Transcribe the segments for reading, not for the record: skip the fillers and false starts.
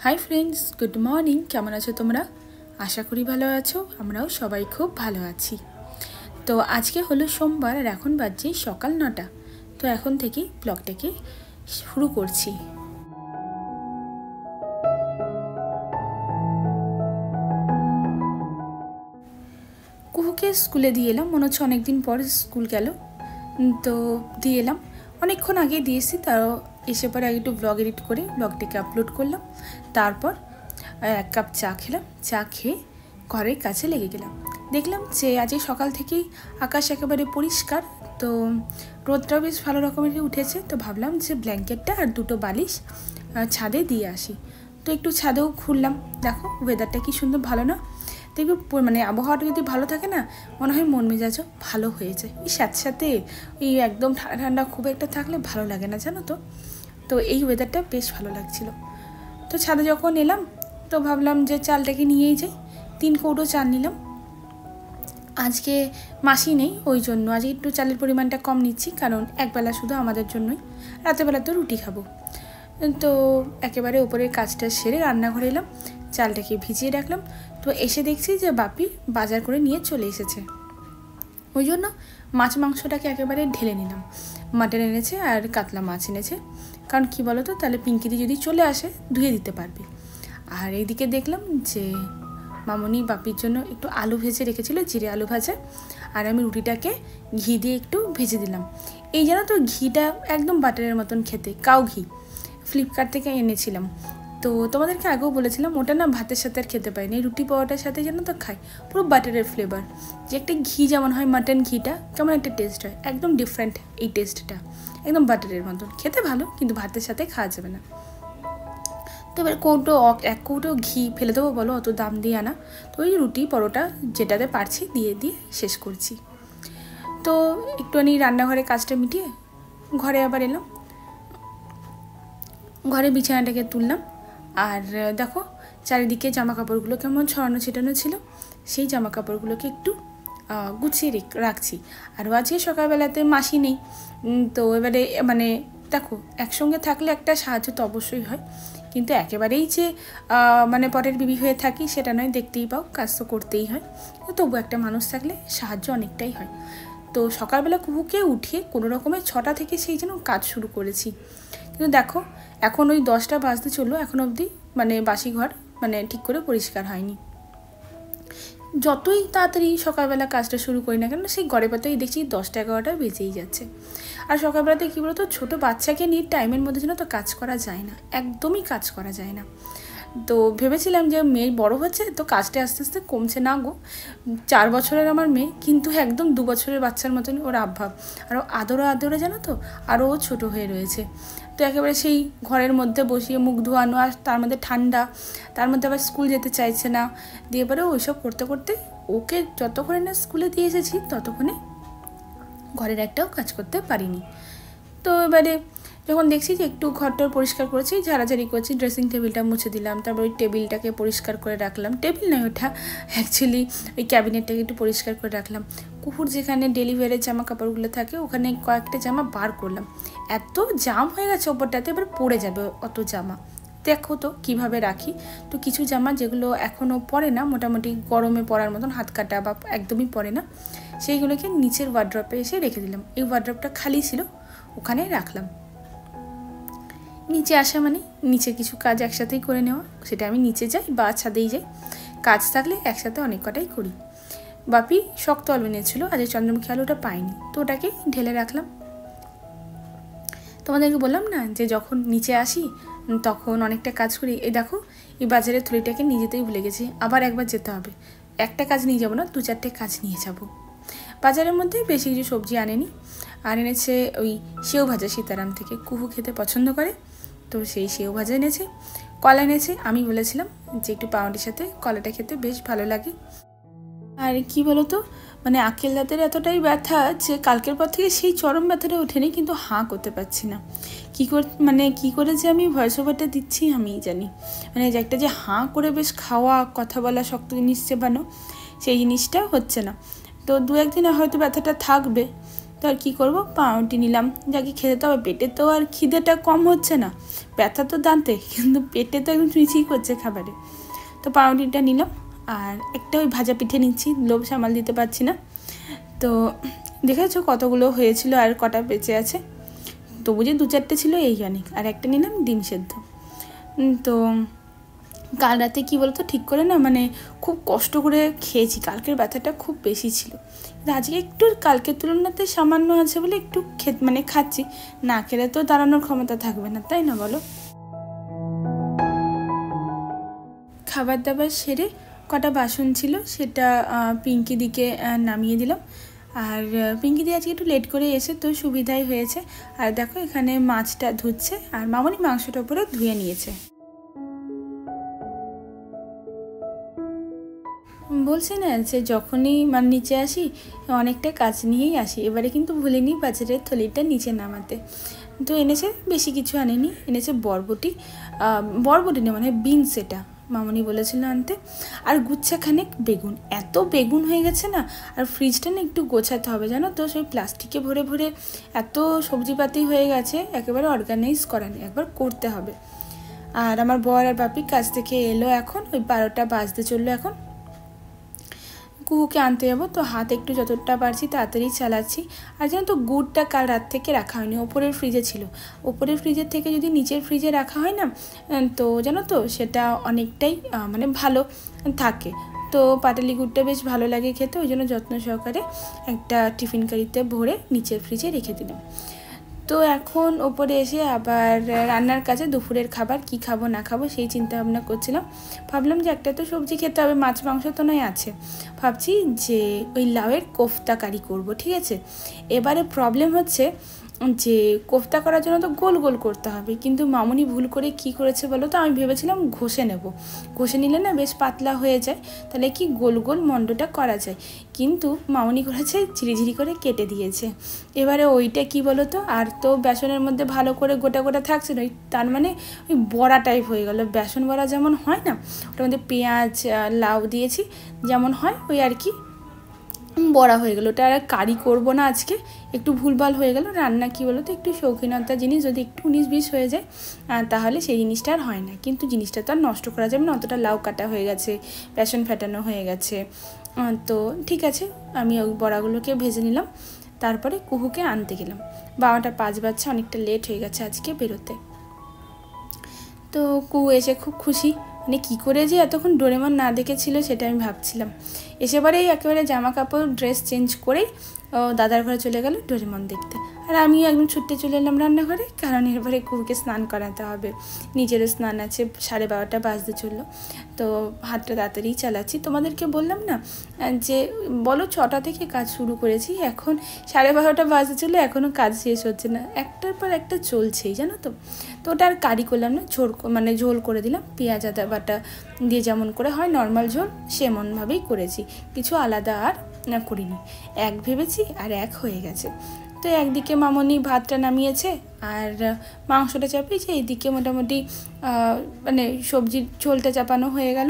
Hi friends good morning केमन आछो तोमरा आशा करी भालो आछो आमराओ सबाई खूब भालो आछि। तो आज के हलो सोमवार और एखन बाजছে सकाल 9टा। तो एखन थेके ब्लगटाके शुरू करछि। कुहुके स्कूले दिए एलाम मने हच्छे अनेक दिन पर स्कूल गेलो। तो दिए एलाम अनेकक्षण आगे दिएছি তাও এসে পরে আগে একটু ব্লগ এডিট করে ব্লগটাকে আপলোড করলাম। তারপর এক কাপ চা খেলাম। চা খেয়ে ঘরের কাছে লেগে গেলাম। দেখলাম যে আজ সকাল থেকেই আকাশ একেবারে পরিষ্কার। তো রোদটাও বেশ ভালো রকমের উঠেছে। তো ভাবলাম যে ব্ল্যাঙ্কেটটা আর দুটো বালিশ ছাদে দিয়ে আসি। তো একটু ছাদেও ঘুরলাম। দেখো ওয়েদারটা কি সুন্দর, ভালো না? দেখবে মানে আবহাওয়াটা যদি ভালো থাকে না মনে হয় মন মেজাজও ভালো হয়ে যায়। এই সাথে সাথে এই একদম ঠান্ডা ঠান্ডা খুব একটা থাকলে ভালো লাগে না, জানো তো। তো এই ওয়েদারটা বেশ ভালো লাগছিল। তো ছাদে যখন এলাম তো ভাবলাম যে চালটাকে নিয়েই যাই। 3 কৌটো চাল নিলাম। আজকে মাসি নেই, ওই জন্য আজকে একটু চালের পরিমাণটা কম নিচ্ছি, কারণ একবেলা শুধু আমাদের জন্যই, রাতেরবেলা তো রুটি খাবো। তো একেবারে উপরের কাজটা সেরে রান্নাঘরে এলাম, চালটাকে ভিজিয়ে রাখলাম। তো এসে দেখছি যে বাপি বাজার করে নিয়ে চলে এসেছে। ওই জন্য মাছ মাংসটাকে একেবারে ঢেলে নিলাম। মাটন এনেছে আর কাতলা মাছ এনেছে, কারণ কি বলো তো, তাহলে পিঙ্কিদি যদি চলে আসে ধুয়ে দিতে পারবে। আর এইদিকে দেখলাম যে মামনি বাপির জন্য একটু আলু ভেজে রেখেছিল, জিরে আলু ভাজা। আর আমি রুটিটাকে ঘি দিয়ে একটু ভেজে দিলাম। এই জানো তো ঘিটা একদম বাটারের মতন খেতে, কাউ ঘি ফ্লিপকার্ট থেকে এনেছিলাম। তো তোমাদেরকে আগেও বলেছিলাম ওটা না ভাতের সাথে আর খেতে পারিনি, রুটি পাওয়াটার সাথে যেন তো খাই, পুরো বাটারের ফ্লেভার। যে একটা ঘি যেমন হয় মাটন ঘিটা, কেমন একটা টেস্ট হয়, একদম ডিফারেন্ট এই টেস্টটা, একদম বাটারের মতন খেতে ভালো, কিন্তু ভাতের সাথে খাওয়া যাবে না। তো এবার এক কৌটো ঘি ফেলে দেবো বলো, অত দাম দিয়ে আনা। তো ওই রুটি পরোটা যেটাতে পারছি দিয়ে দিয়ে শেষ করছি। তো একটুখানি রান্নাঘরে কাজটা মিটিয়ে ঘরে আবার এলাম। ঘরে বিছানাটাকে তুললাম। আর দেখো চারিদিকে জামা কাপড়গুলো কেমন ছড়ানো ছিটানো ছিল, সেই জামা কাপড়গুলোকে একটু গুছিয়ে রাখছি। আর আজকে সকালবেলাতে মাসি নেই, তো এবারে মানে দেখো একসঙ্গে থাকলে একটা সাহায্য তো অবশ্যই হয়, কিন্তু একেবারেই যে মানে পরের বিবি হয়ে থাকি সেটা নয়, দেখতেই পাও কাজ তো করতেই হয়। তবু একটা মানুষ থাকলে সাহায্য অনেকটাই হয়। তো সকালবেলা কুহুকে উঠিয়ে কোনো রকমের 6টা থেকে সেই যেন কাজ শুরু করেছি। কিন্তু দেখো এখন ওই 10টা বাজতে চললো, এখন অবধি মানে বাসি ঘর মানে ঠিক করে পরিষ্কার হয়নি। যতই তাড়াতাড়ি সকালবেলা কাজটা শুরু করি না কেন, সেই ঘরে পাতেই দেখছি 10টা 11টা বেজেই যাচ্ছে। আর সকালবেলাতে কী বলতো, ছোটো বাচ্চাকে নিয়ে টাইমের মধ্যে যেন তো কাজ করা যায় না, একদমই কাজ করা যায় না। তো ভেবেছিলাম যে মেয়ে বড় হচ্ছে তো কাজটা আস্তে আস্তে কমছে না গো। 4 বছরের আমার মেয়ে, কিন্তু একদম 2 বছরের বাচ্চার মতন ওর আবভাব, আরও আদরে জানো তো, আরও ছোট হয়ে রয়েছে। তো একেবারে সেই ঘরের মধ্যে বসিয়ে মুখ ধোয়ানো, আর তার মধ্যে ঠান্ডা, তার মধ্যে আবার স্কুল যেতে চাইছে না। দিয়ে পরে ওইসব করতে করতে ওকে যতক্ষণে না স্কুলে দিয়ে এসেছি ততক্ষণে ঘরের একটাও কাজ করতে পারিনি। তো এবারে যখন দেখছি যে একটু ঘরটা পরিষ্কার করেছি, ঝাড়াঝাড়ি করছি, ড্রেসিং টেবিলটা মুছে দিলাম, তারপর ওই টেবিলটাকে পরিষ্কার করে রাখলাম। টেবিল নয় ওটা, অ্যাকচুয়ালি ওই ক্যাবিনেটটাকে একটু পরিষ্কার করে রাখলাম। কুকুর যেখানে ডেলিভারির জামা কাপড়গুলো থাকে ওখানে কয়েকটা জামা বার করলাম। এত জাম হয়ে গেছে ওপরটাতে, এবার পড়ে যাবে অত জামা। দেখো তো কীভাবে রাখি। তো কিছু জামা যেগুলো এখনও পরে না, মোটামুটি গরমে পরার মতন হাত কাটা বা একদমই পরে না, সেইগুলোকে নিচের ওয়ার্ড্রপে এসে রেখে দিলাম। এই ওয়ার্ড্রপটা খালি ছিল, ওখানে রাখলাম। নিচে আসা মানে নিচে কিছু কাজ একসাথেই করে নেওয়া, সেটা আমি নিচে যাই বা ছাদেই যাই, কাজ থাকলে একসাথে অনেক কটাই করি। বাপি শক্ত আলু এনেছিল, আজ চন্দ্রমুখী আলুটা পাইনি, তো ওটাকে ঢেলে রাখলাম। তোমাদেরকে বললাম না যে যখন নিচে আসি তখন অনেকটা কাজ করি। এই দেখো এই বাজারের থলিটাকে নিয়ে যেতেই ভুলে গেছি, আবার একবার যেতে হবে। একটা কাজ নিয়ে যাবো না, 2-4টে কাজ নিয়ে যাব। বাজারের মধ্যে বেশি কিছু সবজি আনেনি, আর এনেছে ওই সেও ভাজা সীতারাম থেকে, কুহু খেতে পছন্দ করে, তো সেই সেও ভাজা এনেছে। কলা এনেছে, আমি বলেছিলাম যে একটু পাউরুটির সাথে কলাটা খেতে বেশ ভালো লাগে। আর কি বলো তো, মানে আঁকেল দাঁতের এতটাই ব্যথা যে কালকের পর থেকে সেই চরম ব্যথাটা ওঠেনি, কিন্তু হাঁ করতে পারছি না। কী করে যে আমি ভয়েস ওভারটা দিচ্ছি আমিই জানি। মানে যে একটা যে হাঁ করে বেশ খাওয়া কথা বলা শক্ত জিনিস চেবানো, সেই জিনিসটা হচ্ছে না। তো 2-1 দিনে হয়তো ব্যথাটা থাকবে, তো আর কী করবো, পাউরুটি নিলাম, যাকে খেতে তো হবে, পেটে তো আর খিদেটা কম হচ্ছে না, ব্যথা তো দাঁতে, কিন্তু পেটে তো একদম চুইচি করছে খাবারে। তো পাউরুটিটা নিলাম, আর একটা ওই ভাজা পিঠে নিচ্ছি, লোভ সামাল দিতে পারছি না। তো দেখেছো কতগুলো হয়েছিল আর কটা বেঁচে আছে, তবু যে 2-4টে ছিল এই অনেক। আর একটা নিলাম ডিম সেদ্ধ। তো কাল রাতে কী বলতো, ঠিক করে না মানে খুব কষ্ট করে খেয়েছি, কালকের ব্যথাটা খুব বেশি ছিল, কিন্তু আজকে একটু কালকের তুলনাতে সামান্য আছে বলে একটু খাচ্ছি, না খেলে তো দাঁড়ানোর ক্ষমতা থাকবে না, তাই না বলো। খাবার দাবার সেরে কটা বাসন ছিল সেটা পিঙ্কি দিকে নামিয়ে দিলাম। আর পিঙ্কি দি আজকে একটু লেট করে এসে তো সুবিধাই হয়েছে। আর দেখো এখানে মাছটা ধুচ্ছে, আর মামনি মাংসটা উপরে ধুয়ে নিয়েছে। বলছি না যে যখনই নিচে আসি অনেকটা কাজ নিয়েই আসি, এবারে কিন্তু ভুলিনি বাজারের থলিটা নিচে নামাতে। তো এনেছে, বেশি কিছু আনেনি, এনেছে বরবটি না মানে বিনস, এটা মামনি বলেছিল আনতে, আর গুচ্ছাখানেক বেগুন। এত বেগুন হয়ে গেছে না, আর ফ্রিজটা না একটু গোছাতে হবে জানো তো, সেই প্লাস্টিকে ভরে ভরে এত সবজিপাতি হয়ে গেছে, একেবারে অর্গানাইজ করা নেই, একবার করতে হবে। আর আমার বর আর বাপি কাজ থেকে এলো, এখন ওই 12টা বাজতে চললো। এখন কুহুকে আনতে যাবো, তো হাত একটু যতটা পারছি তাড়াতাড়ি চালাচ্ছি। আর জানো তো গুড়টা কাল রাত থেকে রাখা হয়নি, ওপরের ফ্রিজে ছিল, ওপরের ফ্রিজের থেকে যদি নিচের ফ্রিজে রাখা হয় না, তো জানো তো সেটা অনেকটাই মানে ভালো থাকে। তো পাটালি গুড়টা বেশ ভালো লাগে খেতে, ওই জন্য যত্ন সহকারে একটা টিফিন কারিতে ভরে নিচের ফ্রিজে রেখে দিলাম। তো এখন ওপরে এসে আবার রান্নার কাছে দুপুরের খাবার কি খাবো না খাবো সেই চিন্তা ভাবনা করছিলাম। ভাবলাম যে একটা তো সবজি খেতে হবে, মাছ মাংস তো নয় আছে, ভাবছি যে ওই লাউয়ের কোফতা কারি করবো, ঠিক আছে। এবারে প্রবলেম হচ্ছে যে কোফতা করার জন্য তো গোল গোল করতে হবে, কিন্তু মামনি ভুল করে কি করেছে বলো তো, আমি ভেবেছিলাম ঘষে নেব, ঘষে নিলে না বেশ পাতলা হয়ে যায়, তাহলে কি গোল গোল মন্ডটা করা যায়, কিন্তু মামনি করেছে ঝিরিঝিরি করে কেটে দিয়েছে। এবারে ওইটা কি বলো তো, আর তো বেসনের মধ্যে ভালো করে গোটা গোটা থাকছে না, তার মানে ওই বড়া টাইপ হয়ে গেল, বেসন বড়া যেমন হয় না, ওটার মধ্যে পেঁয়াজ লাউ দিয়েছি যেমন হয়, ওই আর কি বড়া হয়ে গেলো। ওটা আর কারি করবো না আজকে, একটু ভুলভাল হয়ে গেল। রান্না কী বলো তো, একটু শৌখিনতার জিনিস, যদি একটু 19-20 হয়ে যায় তাহলে সেই জিনিসটা আর হয় না, কিন্তু জিনিসটা তো আর নষ্ট করা যাবে না, অতটা লাউ কাটা হয়ে গেছে, বেসন ফেটানো হয়ে গেছে। তো ঠিক আছে, আমি ওই বড়াগুলোকে ভেজে নিলাম, তারপরে কুহুকে আনতে গেলাম। 12টা 5 বাজছে, অনেকটা লেট হয়ে গেছে আজকে বেরোতে। তো কুহু এসে খুব খুশি, মানে কী করে যে এতক্ষণ ডোরেমন না দেখেছিল সেটা আমি ভাবছিলাম। এসে পরেই একেবারে জামা কাপড় ড্রেস চেঞ্জ করেই দাদার ঘরে চলে গেল ডোরেমন দেখতে, আর আমিও একদম ছুটতে চলে এলাম রান্নাঘরে, কারণ এরপরে কুহুকে স্নান করাতে হবে, নিজেরও স্নান আছে, 12:30 বাজতে চললো। তো হাতটা তাড়াতাড়ি চালাচ্ছি, তোমাদেরকে বললাম না যে বলো 6টা থেকে কাজ শুরু করেছি, এখন 12:30 বাজতে চললো, এখনও কাজ শেষ হচ্ছে না, একটার পর একটা চলছেই জানো তো। তো ওটা আর কারি করলাম না, ঝোল করে দিলাম, পেঁয়াজ আদা বাটা দিয়ে যেমন করে হয় নর্মাল ঝোল সেমনভাবেই করেছি, কিছু আলাদা আর না করিনি, এক ভেবেছি আর এক হয়ে গেছে। তো একদিকে মামনি ভাতটা নামিয়েছে আর মাংসটা চাপিয়েছে, এইদিকে মোটামুটি মানে সবজির ঝোলটা চাপানো হয়ে গেল।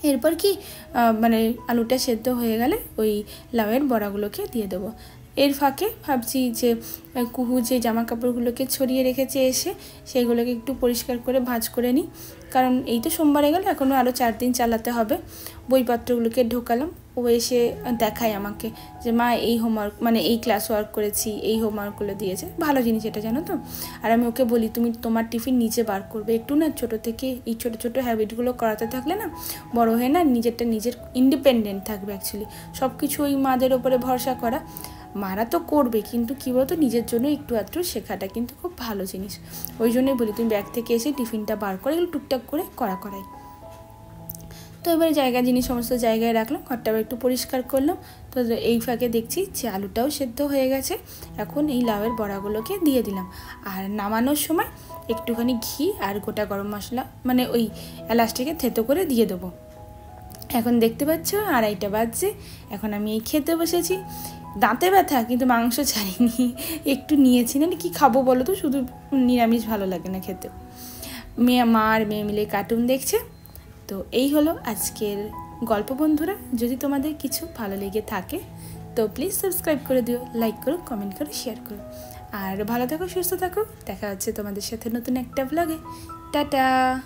এরপর কি মানে আলুটা সেদ্ধ হয়ে গেলে ওই লাউয়ের বড়াগুলোকে দিয়ে দেবো। এর ফাঁকে ভাবছি যে কুহু যে জামা কাপড়গুলোকে ছড়িয়ে রেখেছে এসে সেইগুলোকে একটু পরিষ্কার করে ভাঁজ করে নিই, কারণ এই তো সোমবারে গেলে এখনও আরও 4 দিন চালাতে হবে। বইপত্রগুলোকে ঢোকালাম, ও এসে দেখায় আমাকে যে মা এই হোমওয়ার্ক মানে এই ক্লাস ওয়ার্ক করেছি, এই হোমওয়ার্কগুলো দিয়েছে, ভালো জিনিস এটা জানো তো। আর আমি ওকে বলি তুমি তোমার টিফিন নিচে বার করবে, একটু না ছোটো থেকে এই ছোটো ছোটো হ্যাবিটগুলো করাতে থাকলে না বড় হয়ে না নিজের ইন্ডিপেন্ডেন্ট থাকবে। অ্যাকচুয়ালি সব কিছু ওই মাদের ওপরে ভরসা করা, মারা তো করবে, কিন্তু কী বলতো নিজের জন্য একটু আধটু শেখাটা কিন্তু খুব ভালো জিনিস। ওই জন্যই বলি তুমি ব্যাগ থেকে এসে টিফিনটা বার করে এগুলো টুকটাক করে করাই। তো এবারে জিনিস সমস্ত জায়গায় রাখলাম, ঘরটা আবার একটু পরিষ্কার করলাম। তো এই ফাঁকে দেখছি যে আলুটাও সেদ্ধ হয়ে গেছে, এখন এই লাউয়ের বড়াগুলোকে দিয়ে দিলাম। আর নামানোর সময় একটুখানি ঘি আর গোটা গরম মশলা মানে ওই এলাচটাকে থেতো করে দিয়ে দেবো। এখন দেখতে পাচ্ছ 2:30 বাজছে, এখন আমি এই খেতে বসেছি। দাঁতে ব্যথা কিন্তু মাংস ছাড়িনি, একটু নিয়েছি, না কি খাবো বলো তো, শুধু নিরামিষ ভালো লাগে না খেতে। মা আর মেয়ে মিলে কার্টুন দেখছে। তো এই হলো আজকের গল্প বন্ধুরা, যদি তোমাদের কিছু ভালো লেগে থাকে তো প্লিজ সাবস্ক্রাইব করে দিও, লাইক করো, কমেন্ট করো, শেয়ার করো। আর ভালো থাকো, সুস্থ থাকো। দেখা হচ্ছে তোমাদের সাথে নতুন একটা ব্লগে। টাটা।